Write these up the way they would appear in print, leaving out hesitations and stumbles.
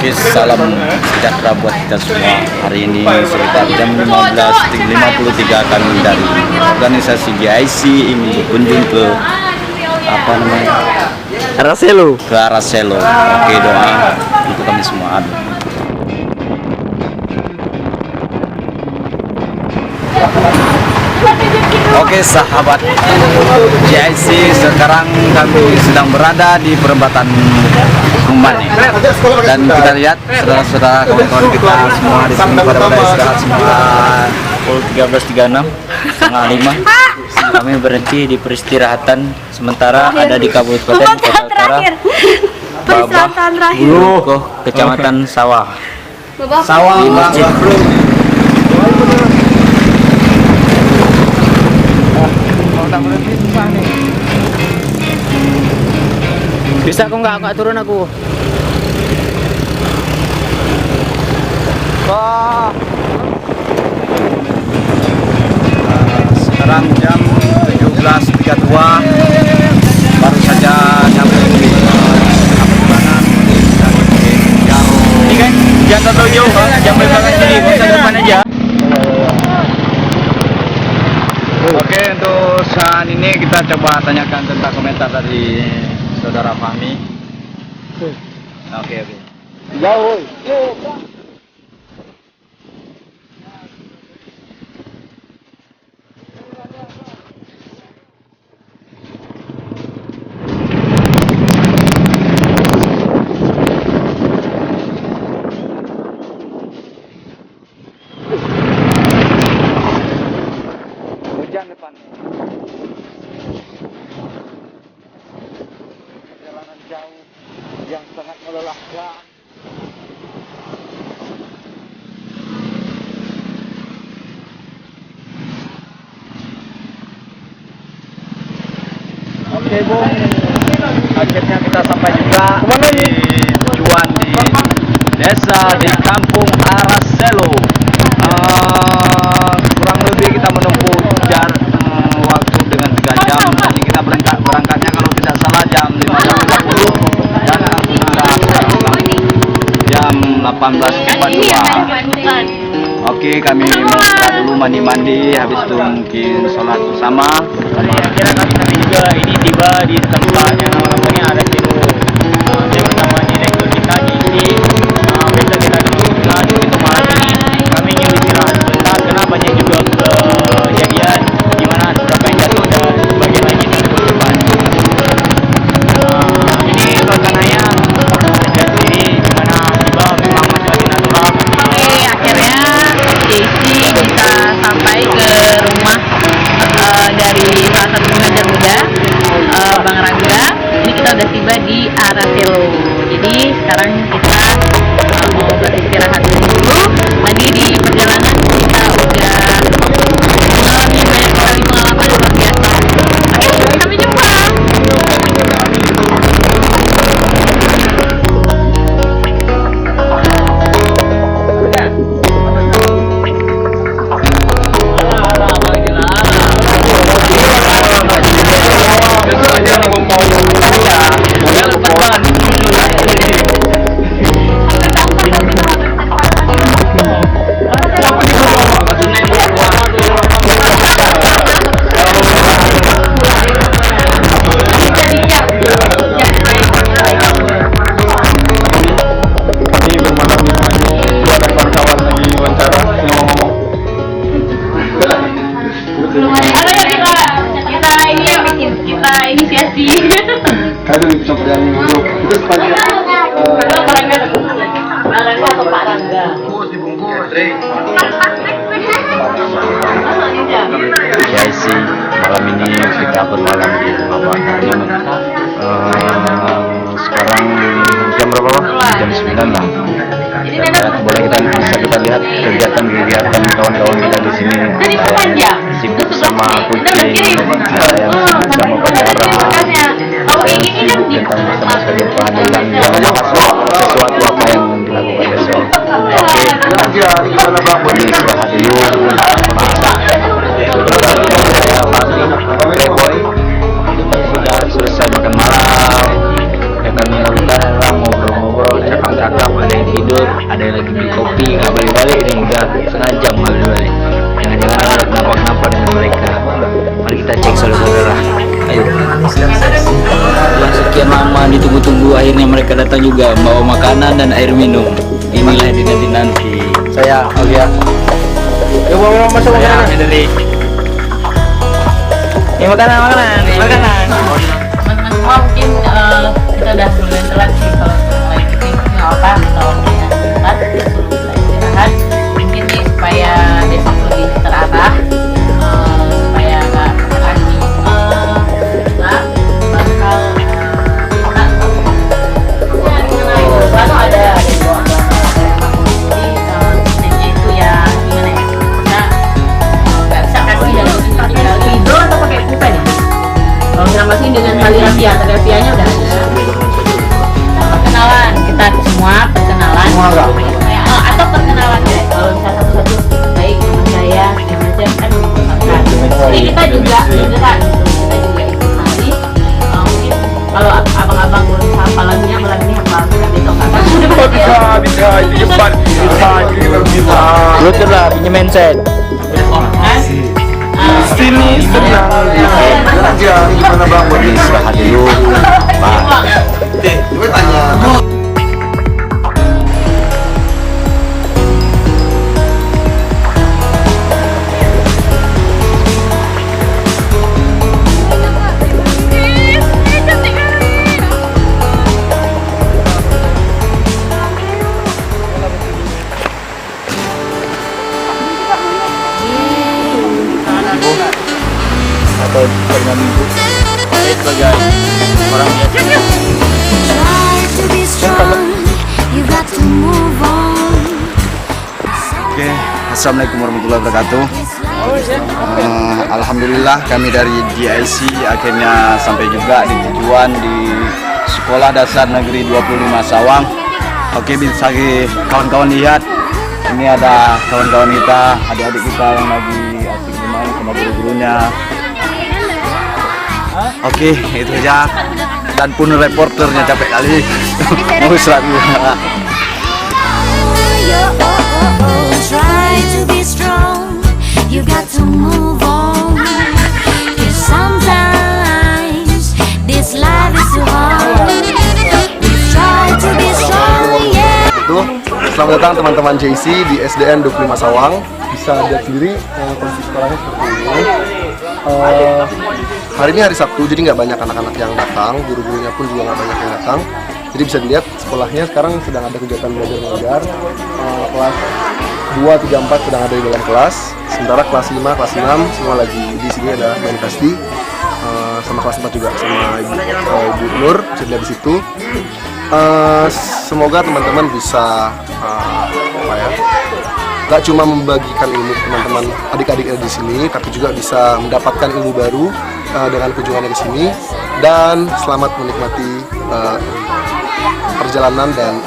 Oke, salam sejahtera buat kita semua. Hari ini sekitar jam 15.53 kami dari organisasi GIC ingin berkunjung ke apa namanya? Araselo. Ke Araselo. Oke, doa untuk kami semua. Amin. Oke sahabat GIC, sekarang kami sedang berada di perempatan Kumane dan kita lihat saudara-saudara kawan-kawan kita semua di sini pada istirahat semua. Pukul 13.36 setengah 5 kami berhenti di peristirahatan sementara ada di Kabupaten Kota Utara Babah Bulukoh, Kecamatan Sawah di Masjid. Bisa kok nggak turun aku? Wah. Sekarang jam 17.32 baru saja nyampe di Kabupaten Jaro. Ini kan jangan terlalu jauh, jam belakang sini, bisa ke depan aja. Oke, untuk saat ini kita coba tanyakan tentang komentar dari saudara Fahmi. Oke. Jauh. Hujan depan. Perjalanan jauh yang sangat melelahkan. Oke, Bung. Akhirnya kita sampai juga di tujuan di desa di Kampung Araselo. Kurang lebih kita menempuh waktu dengan 3 jam. Dan ini kita berangkatnya kalau tidak salah jam 15.30 dan jam 18.42. Oke, kami istirahat dulu, mandi-mandi, habis itu mungkin sholat bersama. Kira kami nanti juga ini tiba di tempatnya namanya Araselo. Saya bersama direktur kita di sini. Bisa kita dengan itu malam ini kami ingin istirahat sebentar karena banyak juga kejadian di mana beberapa yang jatuh dan sebagian lagi di depan. Ini rencananya jatuh ini di mana tiba memang masih natural. Akhirnya Daisy bisa sampai ke rumah dari salah satu pengajar muda, Bang Rangga. Ini kita udah tiba di Araselo. Jadi sekarang kita mau beristirahat dulu. Tadi di perjalanan kita udah mengalami banyak sekali pengalaman luar biasa. Oke, sampai jumpa. Kita inisiasi. Kado bisa berani untuk terus pagi. Pak Rangga. GIC, malam ini kita bermalam di rumah Pak Nyaman. Sekarang jam berapa, Pak? Jam 9 lah. Boleh kita lihat kegiatan kawan-kawan kita di sini. Saya sibuk sama kucing, saya sama pacara, saya sibuk tentang bersama saja pengadilan yang membahas sesuatu apa yang dilakukan besok. Oke, ini istirahat dulu. Sudah selesai makan malam, ya kami lakukan ngobrol-ngobrol, cakap-cakap, akhirnya mereka datang juga membawa makanan dan air minum. Inilah yang dinanti-nanti. Saya Aulia. Yuk masuk makanan. Ini makanan. Teman-teman semua mungkin kita udah lumayan telat sih kalau mulai meeting. Nggak apa kalau waktunya telat disuruh kita istirahat. Mungkin nih supaya besok lebih terarah, supaya nggak terganggu. Kita bakal lalu ada dua jadi itu ya gimana ya, kita nggak bisa kasih dan tinggal hidro atau pakai pulpen ya. Kalau drama sih dengan kaligrafia udah ada. Perkenalan kita semua perkenalan. Atau perkenalan deh. Kalau bisa satu-satu baik nama saya macam kan perkenalkan. Jadi kita juga bergerak gitu. Kita juga ikut nari. Mungkin kalau abang-abang belum hafal lagunya hafal besok akan Bisa itu cepat. Lu lah pinjem handset. Sini senang kerja gimana bang? Buat istirahat dulu. Pak. Gue tanya. Atau dengan minggu. Saya sebagai orang biasa. Try to be strong, you got to move on. Oke, assalamualaikum warahmatullahi wabarakatuh. Alhamdulillah kami dari GIC akhirnya sampai juga di tujuan di Sekolah Dasar Negeri 25 Sawang. Oke, bisa kawan-kawan lihat, ini ada kawan-kawan kita, adik-adik kita yang lagi asik bermain sama guru-gurunya. Oke, itu saja. Dan pun reporternya capek kali. Musrat juga. Try to be strong, you got to move on. 'Cause sometimes this life is too hard. Try to be strong, yeah. Selamat datang teman-teman JC di SDN 25 Sawang. Bisa lihat sendiri kondisi sekolahnya seperti ini. Hari ini hari Sabtu, jadi nggak banyak anak-anak yang datang, guru-gurunya pun juga nggak banyak yang datang. Jadi bisa dilihat sekolahnya sekarang sedang ada kegiatan belajar mengajar. Kelas 2, 3, 4 sedang ada di dalam kelas. Sementara kelas 5, kelas 6 semua lagi di sini ada manifesti. Sama kelas 4 juga sama Ibu Nur, bisa dilihat di situ. Semoga teman-teman bisa gak cuma membagikan ilmu ke teman-teman adik-adik di sini, tapi juga bisa mendapatkan ilmu baru dengan kunjungannya ke sini. Dan selamat menikmati perjalanan dan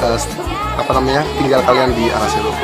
tinggal kalian di Araselo.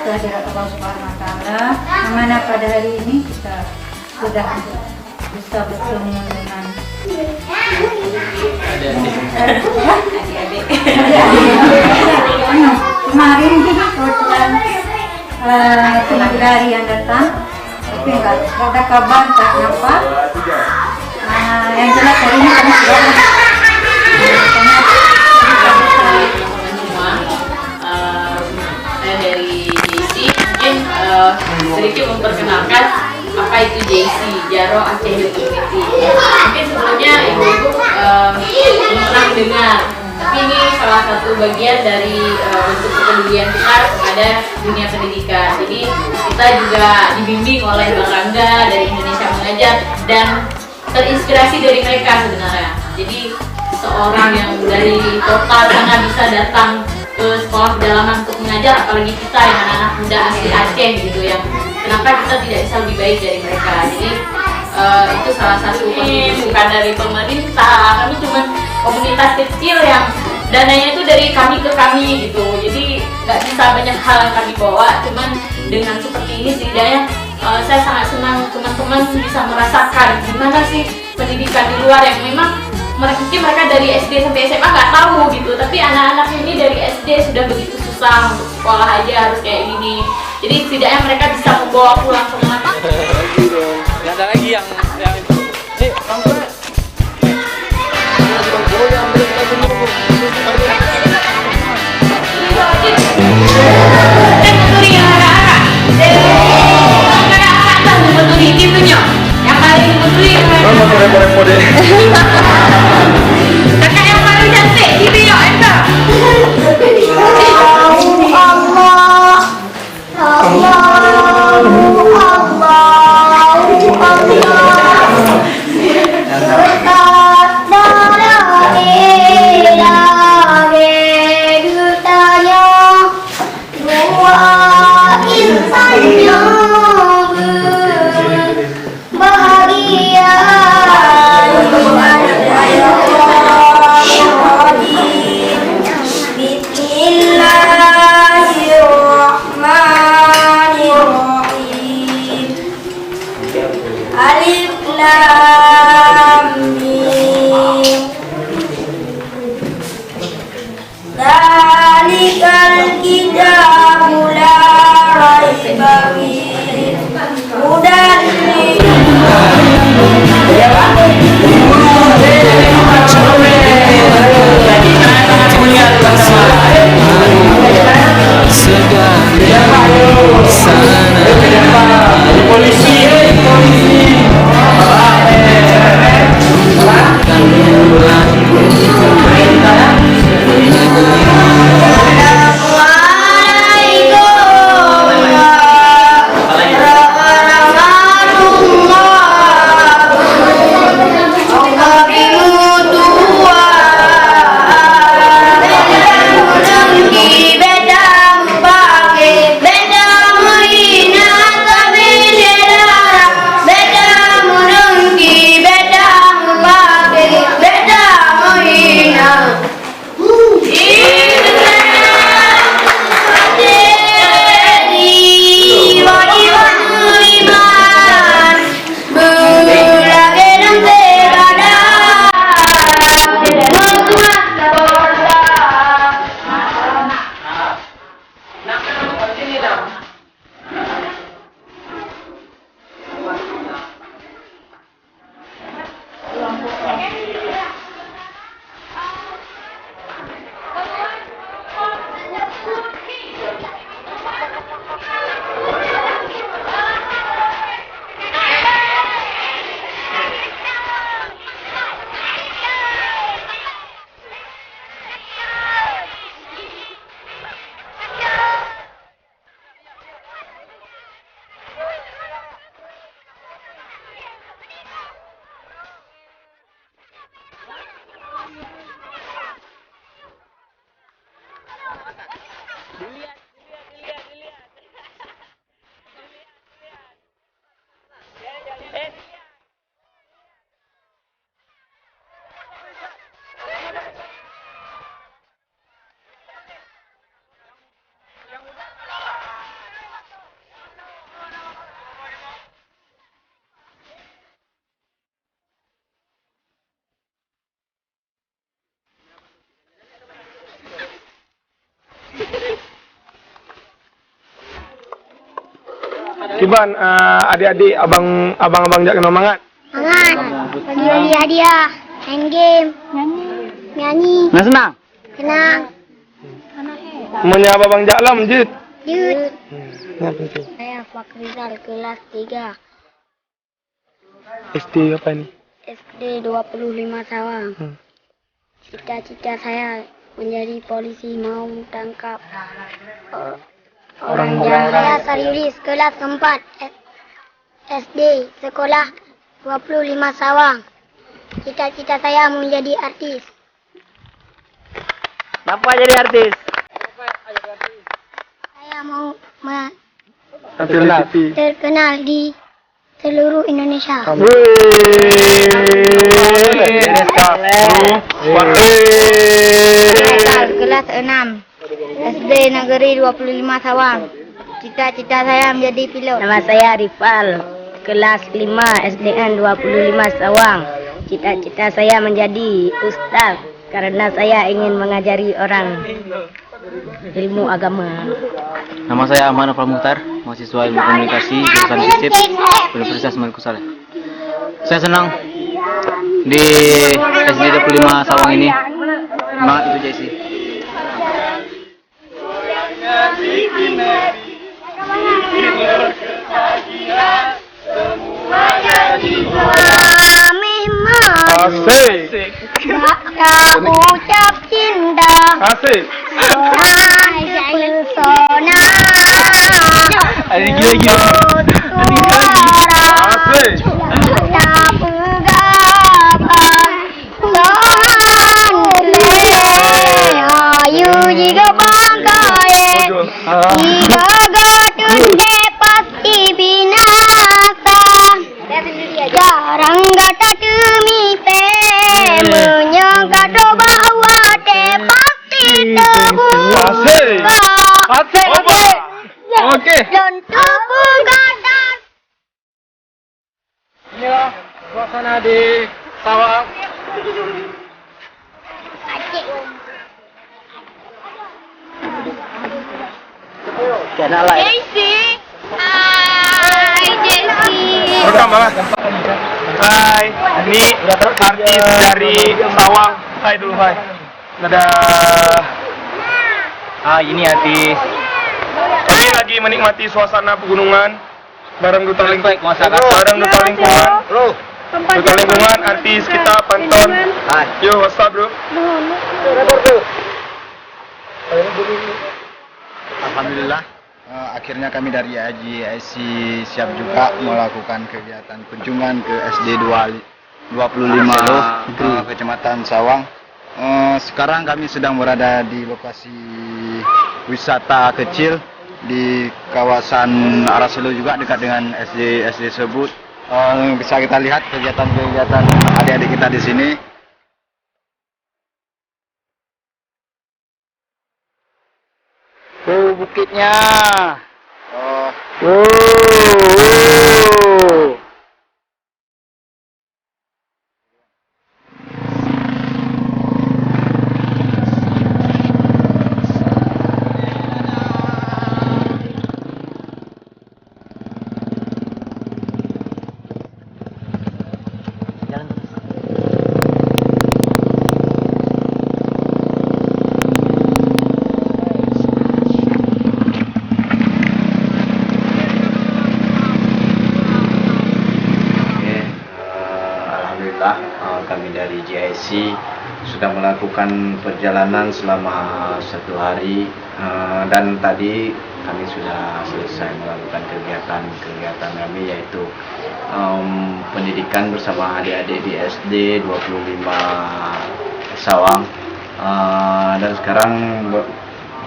Kehadirat Allah Subhanahu wa Ta'ala, mana pada hari ini kita sudah bisa bertemu dengan adik-adik. Kemarin kebetulan teman yang datang, tapi nggak ada kabar, tak apa. Yang jelas hari ini kami sudah sedikit memperkenalkan apa itu JC, Jaro Aceh Youth Community. Mungkin sebelumnya ibu-ibu belum pernah mendengar, tapi ini salah satu bagian dari bentuk kepedulian kita kepada dunia pendidikan. Jadi kita juga dibimbing oleh Bang Rangga dari Indonesia Mengajar dan terinspirasi dari mereka sebenarnya. Jadi seseorang yang dari kota sana bisa datang ke sekolah pedalaman untuk mengajar, apalagi kita yang anak-anak muda asli Aceh gitu yang kenapa kita tidak bisa lebih baik dari mereka. Jadi itu salah satu kontribusi bukan dari pemerintah, kami cuma komunitas kecil yang dananya itu dari kami ke kami gitu, jadi nggak bisa banyak hal yang kami bawa, cuman dengan seperti ini setidaknya saya sangat senang teman-teman bisa merasakan gimana sih pendidikan di luar yang memang mungkin mereka dari SD sampai SMA nggak tahu gitu, tapi anak-anak ini dari SD sudah begitu susah untuk sekolah aja harus kayak gini, jadi setidaknya mereka bisa membawa pulang semua. Nggak ada lagi yang Kakak yang paling cantik di video itu. Alif Lam Mim. Dzalikal kitabu la raiba fihi hudan Kiban, adik-adik, abang-abang jak kena mangat. Mangan, bagi hadiah, main game, nyanyi, senang. senang, Menyapa abang jak lam, Jit. Jut. Kenapa tu? Saya Fakrizal kelas 3 SD apa ni? SD 25 Sawang. Cita-cita saya menjadi polisi, mau tangkap orang jahat. Saya Sariulis kelas 4 SD sekolah 25 Sawang. Cita-cita saya menjadi artis. Siapa jadi artis? Saya mau Terkenal. terkenal di seluruh Indonesia. Saya kelas 6 SD Negeri 25 Sawang. Cita-cita saya menjadi pilot. Nama saya Rifal, kelas 5 SDN 25 Sawang. Cita-cita saya menjadi ustaz karena saya ingin mengajari orang ilmu agama. Nama saya Aman Afal Muhtar, mahasiswa ilmu komunikasi jurusan FISIP Universitas Maliku Saleh. Saya senang di SD 25 Sawang ini. Semangat itu JC. Asik. Kata ucap cinta. Asik. Pesona. Gila. Asik. Tak pegapan. Tuhan ayu jika pakai. Jika gadun pasti binasa. Jarang kata demi menyangka do bahwa pasti terbuka. Asik. Oke. Dan terbuka dan Inilah suasana di Sawang. Jesse. Hai Jesse. Rekam banget. Hai, ini artis dari Sawang. Hai dulu, hai. Dadah. Ini artis. Kami lagi menikmati suasana pegunungan bareng duta lingkungan. masyarakat. Bareng duta lingkungan. Duta lingkungan, artis kita Panton. Yo, what's up, bro? Alhamdulillah, akhirnya kami dari AJIC siap juga melakukan kegiatan kunjungan ke SD 25 Kecamatan Sawang. Sekarang kami sedang berada di lokasi wisata kecil di kawasan Araselo juga dekat dengan SD tersebut. Bisa kita lihat kegiatan-kegiatan adik-adik kita di sini. Bukitnya. Alhamdulillah, kami dari JIC sudah melakukan perjalanan selama 1 hari, dan tadi kami sudah selesai melakukan kegiatan kami, yaitu pendidikan bersama adik-adik di SD 25 Sawang. Dan sekarang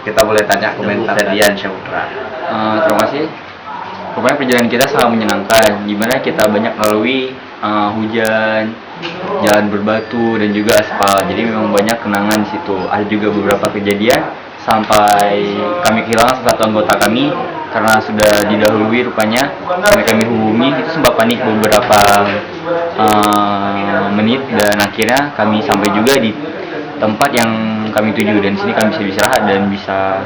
kita boleh tanya komentar Dian Syahputra. Terima kasih. Pokoknya perjalanan kita sangat menyenangkan, dimana kita banyak melalui hujan, jalan berbatu dan juga aspal. Jadi memang banyak kenangan di situ. Ada juga beberapa kejadian sampai kami kehilangan salah satu anggota kami karena sudah didahului rupanya. Sampai kami hubungi, itu sempat panik beberapa menit, dan akhirnya kami sampai juga di tempat yang kami tuju, dan sini kami bisa istirahat dan bisa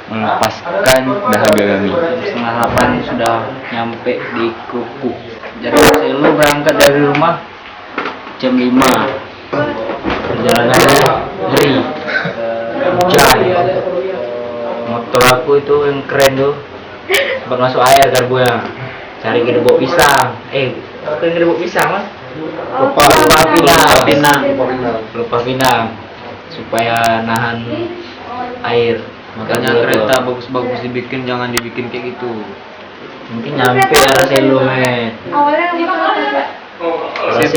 melepaskan dahaga kami. Setengah 8 sudah nyampe di Krupuk. Jadi selalu berangkat dari rumah jam 5. Perjalanannya ngeri, hujan. Motor aku itu yang keren tuh, sempat masuk air karbunya. Cari gedebok pisang. Bukan gedebok pisang, Mas. Lupa pinang supaya nahan air. Makanya kereta bagus-bagus dibikin, jangan dibikin kayak gitu. Mungkin nyampe arah Selo, men. CB,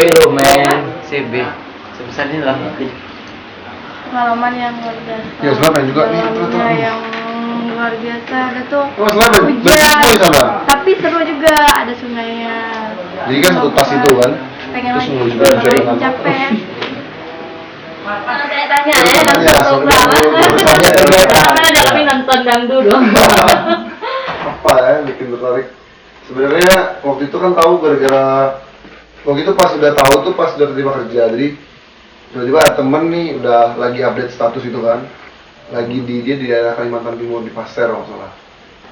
CB sebesar ini lah. pengalaman yang luar biasa. Ya, selamat juga nih. Pengalamannya yang luar biasa. Ada tuh Oh, selamat. hujan, Betul sama. tapi seru juga. Ada sungainya. Jadi kan satu tas itu kan. Pengen Terus lagi. mau juga Tapi jalan. capek. Saya tanya ya, Tanya, nonton program. sebenarnya Kami nonton dangdut dong. apa ya bikin tertarik. Sebenarnya waktu itu kan tahu gara-gara waktu itu pas udah tahu tuh pas udah terima kerja. Jadi tiba-tiba ada temen nih udah lagi update status itu kan. Lagi dia di daerah Kalimantan Timur di Pasir kalau nggak salah.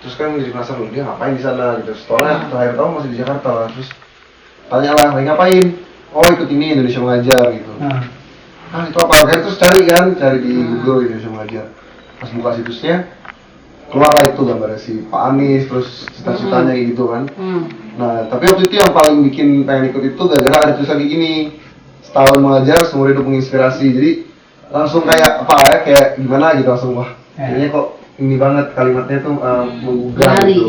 Terus kan jadi penasaran dia ngapain di sana gitu. Setelah terakhir tahu masih di Jakarta lah. Terus tanyalah lagi ngapain? Oh ikut ini Indonesia Mengajar gitu. Ah itu apa? Akhirnya terus cari di Google Indonesia Mengajar. Pas buka situsnya keluar lah itu gambarnya si Pak Anies terus cita-citanya kayak gitu kan. Nah tapi waktu itu yang paling bikin pengen ikut itu gara-gara ada tulisan kayak gini, setahun mengajar seumur hidup menginspirasi. Jadi langsung kayak apa ya kayak gimana gitu langsung wah kayaknya kok ini banget kalimatnya tuh menggugah gitu.